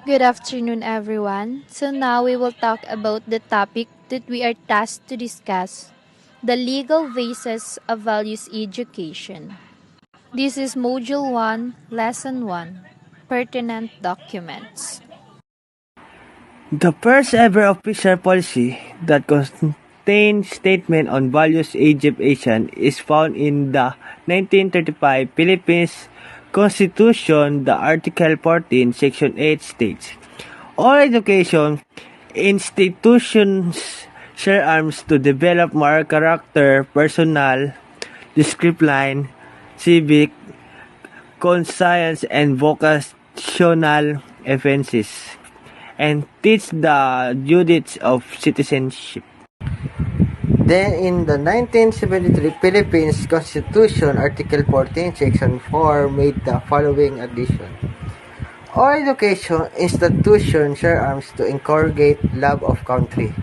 Good afternoon, everyone. So, now we will talk about the topic that we are tasked to discuss, the legal basis of values education. This is Module 1, Lesson 1, Pertinent Documents. The first ever official policy that contains statement on values education is found in the 1935 Philippines Constitution. The Article 14, Section 8 states, all education institutions share arms to develop moral character, personal, discipline, civic, conscience, and vocational offenses, and teach the duties of citizenship. Then in the 1973 Philippines Constitution, Article 14, Section 4 made the following addition. All education institutions share arms to inculcate love of country,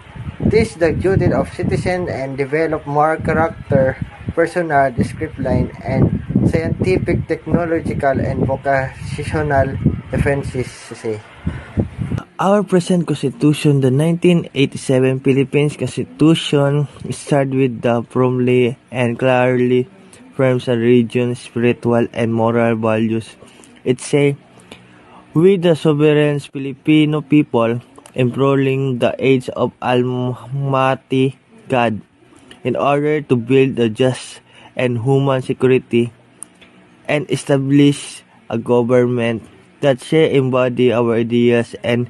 teach the duty of citizen, and develop moral character, personal, discipline, and scientific, technological, and vocational defenses. Our present Constitution, the 1987 Philippines Constitution, started with the firmly and clearly frames a region's spiritual and moral values. It says, "We the sovereign Filipino people, imploring the aid of Almighty God, in order to build a just and human security and establish a government that shall embody our ideas and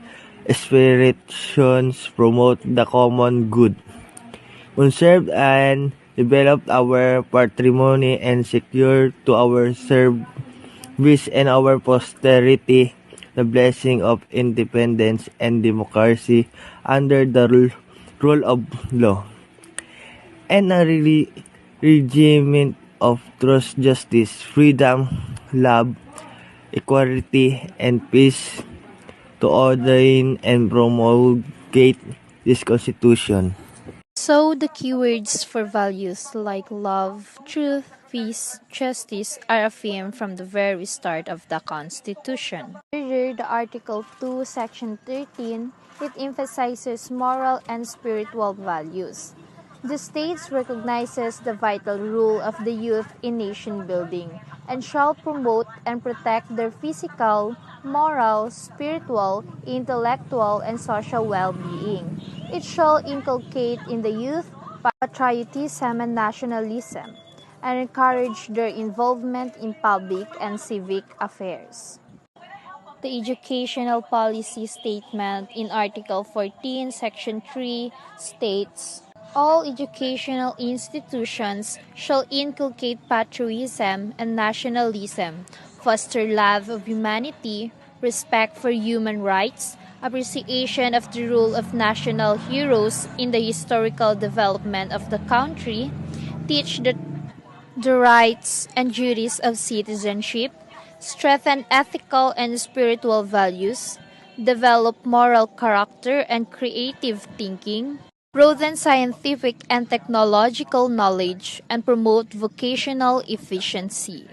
aspirations, promote the common good, conserve and develop our patrimony, and secure to our service and our posterity the blessing of independence and democracy under the rule of law, and a regime of trust, justice, freedom, love, equality, and peace to ordain and promulgate this Constitution." So, the keywords for values like love, truth, peace, justice are affirmed from the very start of the Constitution. Further, the Article 2, Section 13, it emphasizes moral and spiritual values. The states recognizes the vital role of the youth in nation building and shall promote and protect their physical, moral, spiritual, intellectual, and social well-being. It shall inculcate in the youth patriotism and nationalism and encourage their involvement in public and civic affairs. The educational policy statement in Article 14, Section 3 states, all educational institutions shall inculcate patriotism and nationalism, foster love of humanity, respect for human rights, appreciation of the role of national heroes in the historical development of the country, teach the rights and duties of citizenship, strengthen ethical and spiritual values, develop moral character and creative thinking, broaden scientific and technological knowledge, and promote vocational efficiency.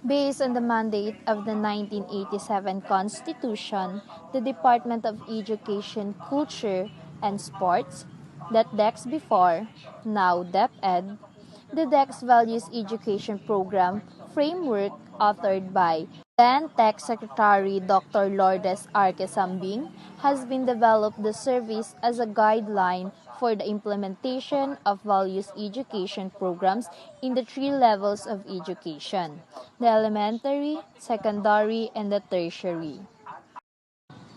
Based on the mandate of the 1987 Constitution, the Department of Education, Culture, and Sports, that DEX before, now DepEd, the DEX Values Education Program framework authored by then Tech Secretary Dr. Lourdes Arquesambing has been developed the service as a guideline for the implementation of values education programs in the three levels of education, the elementary, secondary, and the tertiary.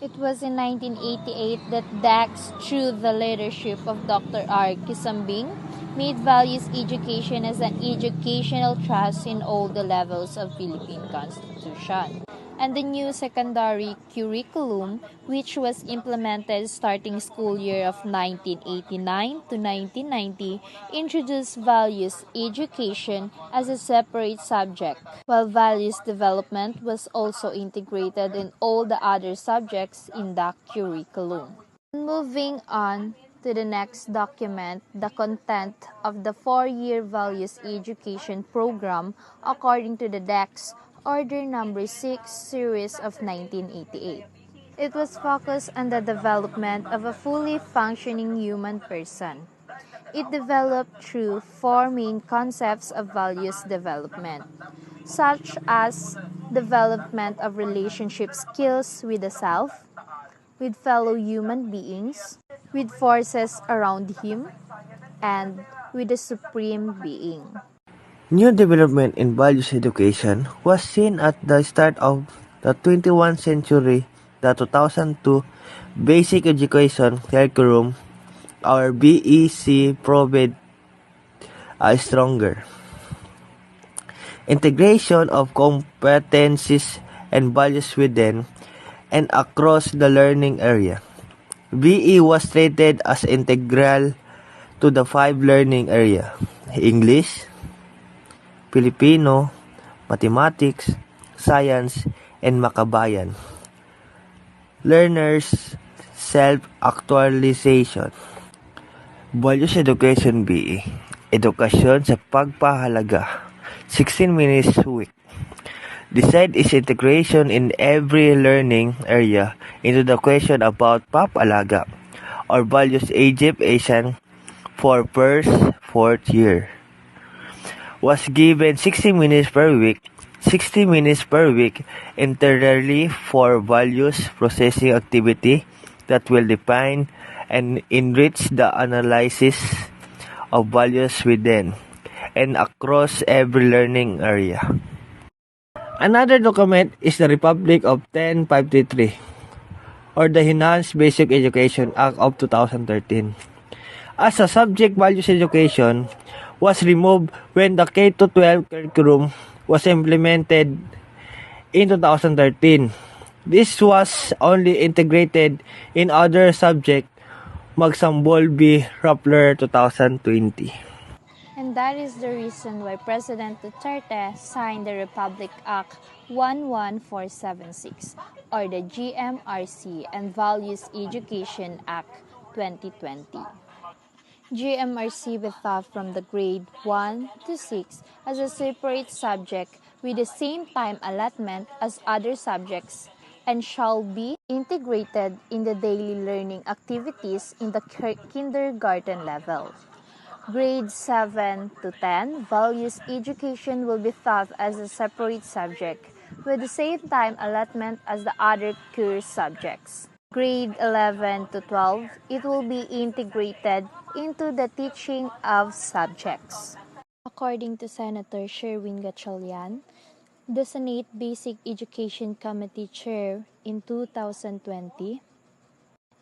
It was in 1988 that DAX, through the leadership of Dr. R. Kisambing, made values education as an educational trust in all the levels of Philippine Constitution. And the new secondary curriculum, which was implemented starting school year of 1989 to 1990, introduced values education as a separate subject, while values development was also integrated in all the other subjects in the curriculum. Moving on to the next document, the content of the 4-year values education program according to the DEX Order Number 6 Series of 1988. It was focused on the development of a fully functioning human person. It developed through four main concepts of values development, such as development of relationship skills with the self, with fellow human beings, with forces around him, and with the Supreme Being. New development in values education was seen at the start of the 21st century. The 2002 Basic Education Curriculum, or BEC, proved a stronger integration of competencies and values within and across the learning area. BE was treated as integral to the five learning area: English, Filipino, mathematics, science, and makabayan. Learners' self-actualization. Values Education BE. Edukasyon sa pagpahalaga. 16 minutes a week. Decide its integration in every learning area into the question about papalaga or values education for first, fourth year. Was given 60 minutes per week, 60 minutes per week entirely for values processing activity that will define and enrich the analysis of values within and across every learning area. Another document is the Republic of 1053 or the Enhanced Basic Education Act of 2013. As a subject, values education was removed when the K-12 curriculum was implemented in 2013. This was only integrated in other subjects. Magsambol B. Rappler 2020. And that is the reason why President Duterte signed the Republic Act 11476 or the GMRC and Values Education Act 2020. GMRC was taught from the grade 1 to 6 as a separate subject with the same time allotment as other subjects and shall be integrated in the daily learning activities in the kindergarten level. Grades 7 to 10, values education will be taught as a separate subject with the same time allotment as the other course subjects. Grade 11 to 12, it will be integrated into the teaching of subjects. According to Senator Sherwin Gatchalian, the Senate Basic Education Committee Chair in 2020,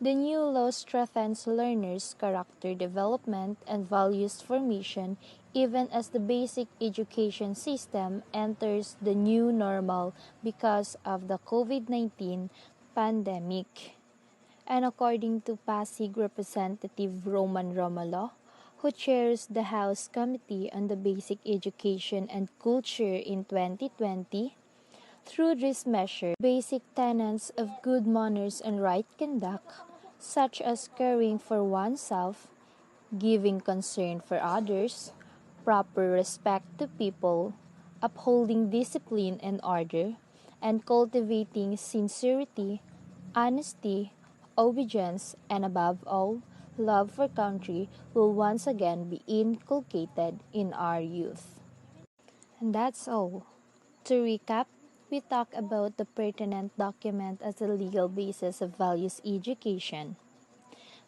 the new law strengthens learners' character development and values formation even as the basic education system enters the new normal because of the COVID-19 pandemic. And according to Pasig Representative Roman Romulo, who chairs the House Committee on the Basic Education and Culture in 2020, through this measure, basic tenets of good manners and right conduct, such as caring for oneself, giving concern for others, proper respect to people, upholding discipline and order, and cultivating sincerity, honesty, obedience, and above all, love for country will once again be inculcated in our youth. And that's all. To recap, we talk about the pertinent document as a legal basis of values education,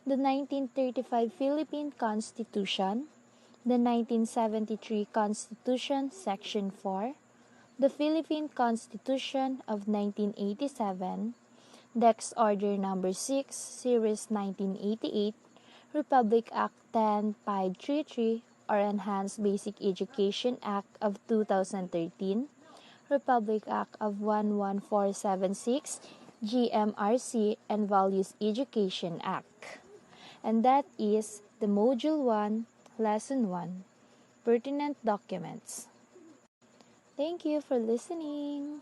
the 1935 Philippine Constitution, the 1973 Constitution, Section 4, the Philippine Constitution of 1987, Dex Order No. 6, Series 1988, Republic Act 10533 or Enhanced Basic Education Act of 2013, Republic Act of 11476, GMRC, and Values Education Act. And that is the Module 1, Lesson 1, Pertinent Documents. Thank you for listening.